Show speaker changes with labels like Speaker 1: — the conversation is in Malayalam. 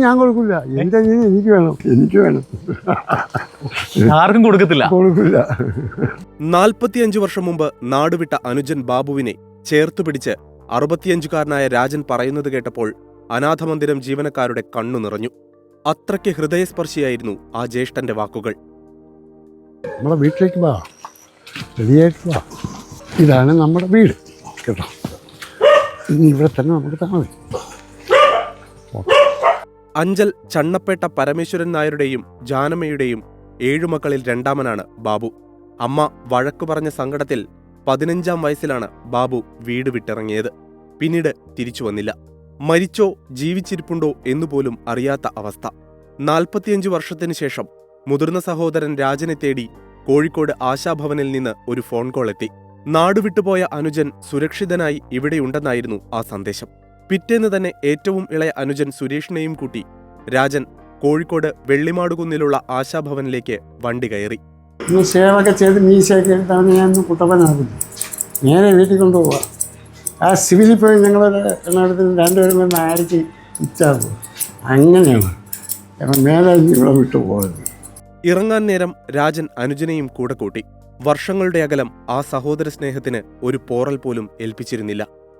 Speaker 1: ഞാൻ കൊടുക്കില്ല. എൻ്റെ എനിക്ക് വേണം.
Speaker 2: ആർക്കും കൊടുക്കില്ല.
Speaker 3: 45 വർഷം മുമ്പ് നാടുവിട്ട അനുജൻ ബാബുവിനെ ചേർത്തുപിടിച്ച് 65-കാരനായ രാജൻ പറയുന്നത് കേട്ടപ്പോൾ അനാഥമന്ദിരം ജീവനക്കാരുടെ കണ്ണു നിറഞ്ഞു. അത്രയ്ക്ക് ഹൃദയസ്പർശിയായിരുന്നു ആ ജ്യേഷ്ഠന്റെ വാക്കുകൾ.
Speaker 1: നമ്മളെ വീട്ടിലേക്ക് വാ, റെഡിയായിട്ട് വാ. ഇതാണ് നമ്മുടെ വീട് കേട്ടോ. ഇനി ഇവിടെ തന്നെ നമുക്ക് താമസം.
Speaker 3: അഞ്ചൽ ചണ്ണപ്പേട്ട പരമേശ്വരൻ നായരുടെയും ജാനമ്മയുടെയും 7 മക്കളിൽ രണ്ടാമനാണ് ബാബു. അമ്മ വഴക്കു പറഞ്ഞ സങ്കടത്തിൽ 15-ാം വയസ്സിലാണ് ബാബു വീട് വിട്ടിറങ്ങിയത്. പിന്നീട് തിരിച്ചു വന്നില്ല. മരിച്ചോ ജീവിച്ചിരിപ്പുണ്ടോ എന്നുപോലും അറിയാത്ത അവസ്ഥ. 45 വർഷത്തിനു ശേഷം മുതിർന്ന സഹോദരൻ രാജനെ തേടി കോഴിക്കോട് ആശാഭവനിൽ നിന്ന് ഒരു ഫോൺ കോൾ എത്തി. നാടുവിട്ടുപോയ അനുജൻ സുരക്ഷിതനായി ഇവിടെയുണ്ടെന്നായിരുന്നു ആ സന്ദേശം. പിറ്റേന്ന് തന്നെ ഏറ്റവും ഇളയ അനുജൻ സുരേഷിനെയും കൂട്ടി രാജൻ കോഴിക്കോട് വെള്ളിമാടുകുന്നിലുള്ള ആശാഭവനിലേക്ക് വണ്ടി കയറി.
Speaker 1: സേവൊക്കെ ചെയ്ത് മീശയൊക്കെ എടുത്താണ് ഞാൻ കുട്ടപ്പനാകുന്നത്. നേരെ വീട്ടിൽ കൊണ്ടുപോവുക. ആ സിവിലിൽ പോയി ഞങ്ങളൊരു എണ്ണത്തിന് 2 പേരും കൊണ്ട് ആടിച്ച് ഇച്ചാകും. അങ്ങനെയാണ്. കാരണം മേലെ ഇവിടെ വിട്ടു പോയത്.
Speaker 3: ഇറങ്ങാൻ നേരം രാജൻ അനുജനെയും കൂടെ കൂട്ടി. വർഷങ്ങളുടെ അകലം ആ സഹോദര സ്നേഹത്തിന് ഒരു പോറൽ പോലും ഏൽപ്പിച്ചിരുന്നില്ല.